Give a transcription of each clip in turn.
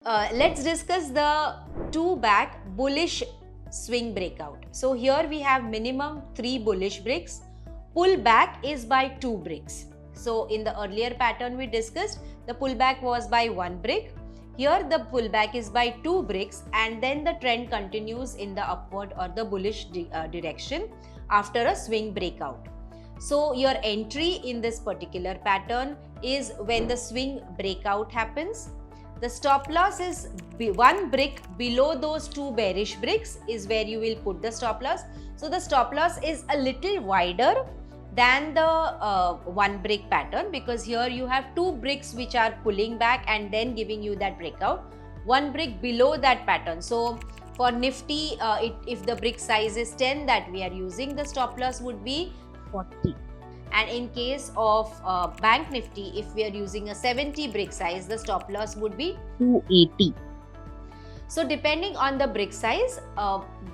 Let's discuss the 2-back bullish swing breakout. So here we have minimum 3 bullish bricks. Pullback is by 2 bricks. So in the earlier pattern we discussed, the pullback was by 1 brick. Here the pullback is by 2 bricks, and then the trend continues in the upward or the bullish direction after a swing breakout. So your entry in this particular pattern is when the swing breakout happens. The stop loss is 1 brick below those 2 bearish bricks is where you will put the stop loss. So the stop loss is a little wider than the 1 brick pattern, because here you have 2 bricks which are pulling back and then giving you that breakout. 1 brick below that pattern. So for Nifty, if the brick size is 10 that we are using, the stop loss would be 40. And in case of Bank Nifty, if we are using a 70 brick size, the stop loss would be 280. So depending on the brick size,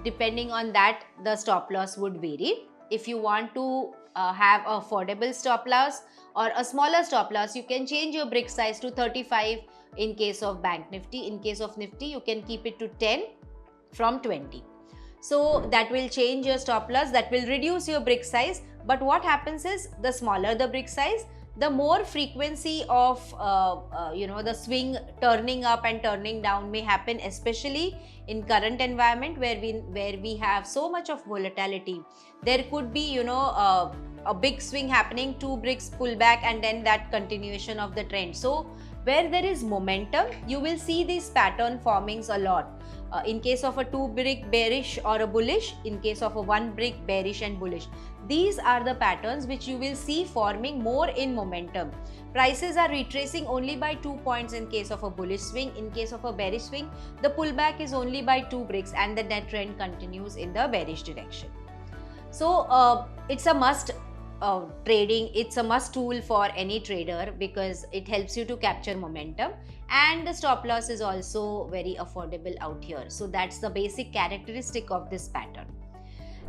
depending on that, the stop loss would vary. If you want to have a affordable stop loss or a smaller stop loss, you can change your brick size to 35 in case of Bank Nifty. In case of Nifty, you can keep it to 10 from 20. So that will change your stop loss, that will reduce your brick size. But what happens is, the smaller the brick size, the more frequency of the swing turning up and turning down may happen, especially in current environment where we have so much of volatility. There could be a big swing happening, 2 bricks pull back, and then that continuation of the trend. So where there is momentum, you will see this pattern forming a lot. In case of a 2 brick bearish or a bullish, in case of a 1 brick bearish and bullish. These are the patterns which you will see forming more in momentum. Prices are retracing only by 2 points in case of a bullish swing. In case of a bearish swing, the pullback is only by 2 bricks and the net trend continues in the bearish direction. So it's a must trading, it's a must tool for any trader, because it helps you to capture momentum, and the stop loss is also very affordable out here. So that's the basic characteristic of this pattern.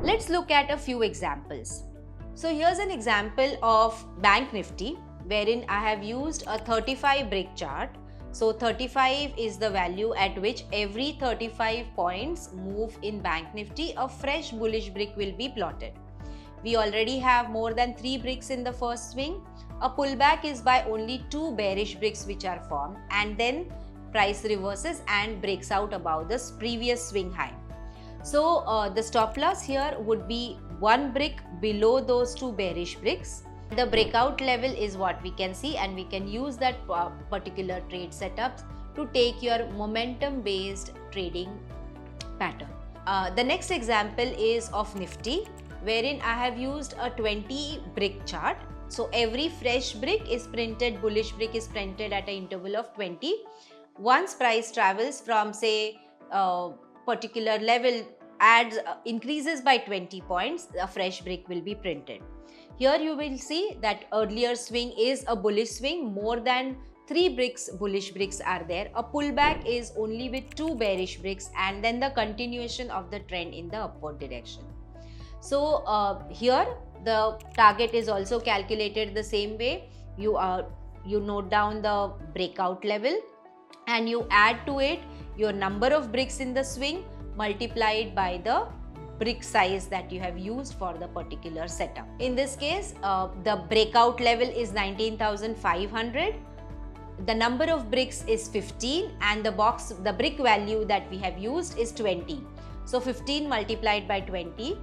Let's look at a few examples. So here's an example of Bank Nifty, wherein I have used a 35 brick chart. So 35 is the value at which every 35 points move in Bank Nifty, a fresh bullish brick will be plotted. We already have more than 3 bricks in the first swing. A pullback is by only 2 bearish bricks which are formed, and then price reverses and breaks out above the previous swing high. So the stop loss here would be 1 brick below those 2 bearish bricks. The breakout level is what we can see, and we can use that particular trade setups to take your momentum based trading pattern. The next example is of Nifty, wherein I have used a 20 brick chart. So every fresh brick is printed, bullish brick is printed at an interval of 20. Once price travels from, say, particular level, increases by 20 points, a fresh brick will be printed. Here you will see that earlier swing is a bullish swing, more than 3 bricks bullish bricks are there. A pullback is only with 2 bearish bricks, and then the continuation of the trend in the upward direction. So here the target is also calculated the same way. You note down the breakout level and you add to it your number of bricks in the swing multiplied by the brick size that you have used for the particular setup. In this case, the breakout level is 19,500. The number of bricks is 15, and the brick value that we have used is 20. So 15 multiplied by 20,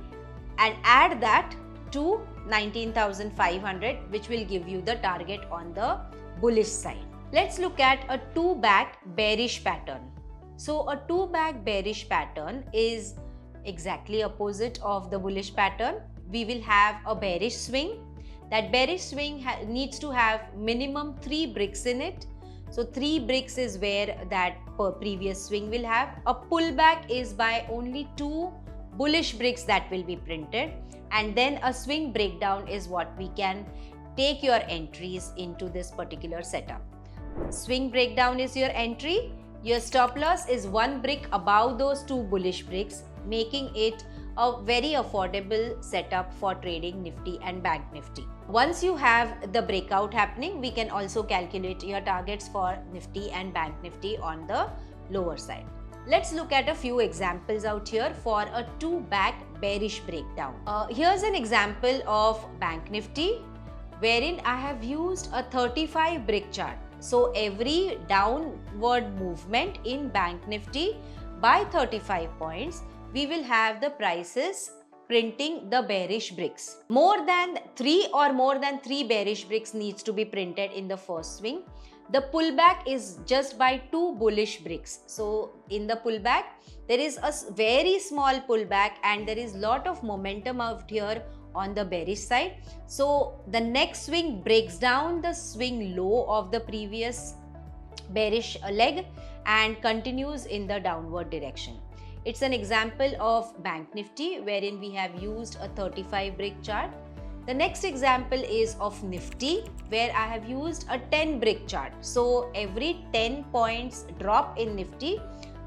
and add that to 19,500, which will give you the target on the bullish side. Let's look at a 2-back bearish pattern. So a 2-back bearish pattern is exactly opposite of the bullish pattern. We will have a bearish swing. That bearish swing needs to have minimum 3 bricks in it. So 3 bricks is where that previous swing will have. A pullback is by only 2 bullish bricks that will be printed, and then a swing breakdown is what we can take your entries into this particular setup. Swing breakdown is your entry. Your stop loss is 1 brick above those 2 bullish bricks, making it a very affordable setup for trading Nifty and Bank Nifty. Once you have the breakout happening, we can also calculate your targets for Nifty and Bank Nifty on the lower side. Let's look at a few examples out here for a 2-back bearish breakdown. Here's an example of Bank Nifty wherein I have used a 35 brick chart. So every downward movement in Bank Nifty by 35 points, we will have the prices printing the bearish bricks. More than 3 bearish bricks needs to be printed in the first swing. The pullback is just by 2 bullish bricks. So in the pullback, there is a very small pullback and there is lot of momentum out here on the bearish side. So the next swing breaks down the swing low of the previous bearish leg and continues in the downward direction. It's an example of Bank Nifty wherein we have used a 35 brick chart. The next example is of Nifty where I have used a 10 brick chart. So every 10 points drop in Nifty,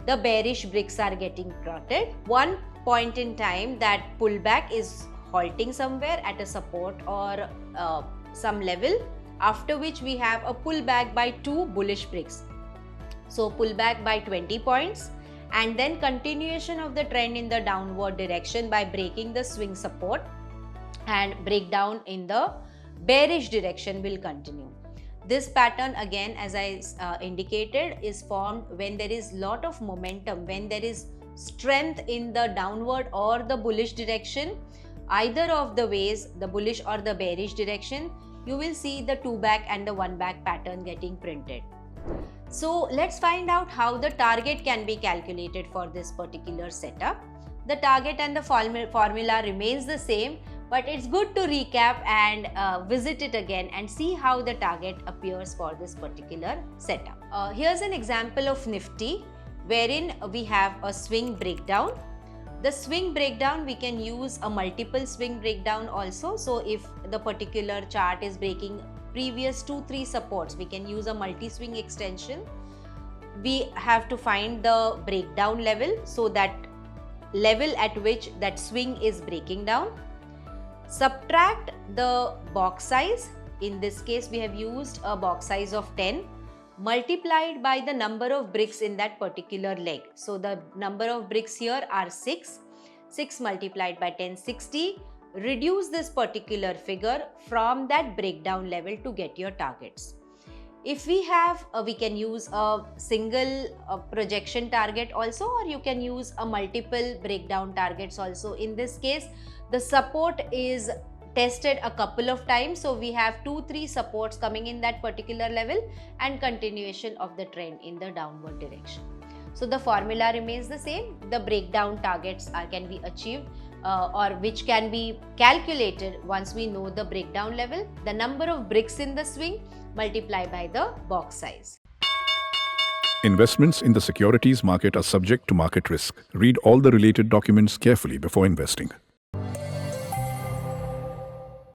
the bearish bricks are getting plotted. One point in time that pullback is halting somewhere at a support or some level, after which we have a pullback by 2 bullish bricks. So pullback by 20 points and then continuation of the trend in the downward direction by breaking the swing support, and breakdown in the bearish direction will continue. This pattern again, as I indicated, is formed when there is lot of momentum, when there is strength in the downward or the bullish direction. Either of the ways, the bullish or the bearish direction, you will see the 2-back and the 1-back pattern getting printed. So let's find out how the target can be calculated for this particular setup. The target and the formula remains the same, but it's good to recap and visit it again and see how the target appears for this particular setup. Here's an example of Nifty wherein we have a swing breakdown. The swing breakdown, we can use a multiple swing breakdown also. So if the particular chart is breaking previous 2-3 supports, we can use a multi-swing extension. We have to find the breakdown level, so that level at which that swing is breaking down. Subtract the box size. In this case, we have used a box size of 10 multiplied by the number of bricks in that particular leg. So the number of bricks here are 6. 6 multiplied by 10, 60. Reduce this particular figure from that breakdown level to get your targets. If we have, we can use a single projection target also, or you can use a multiple breakdown targets also. In this case, the support is tested a couple of times. So we have 2-3 supports coming in that particular level and continuation of the trend in the downward direction. So the formula remains the same. The breakdown targets can be achieved or which can be calculated once we know the breakdown level, the number of bricks in the swing multiplied by the box size. Investments in the securities market are subject to market risk. Read all the related documents carefully before investing.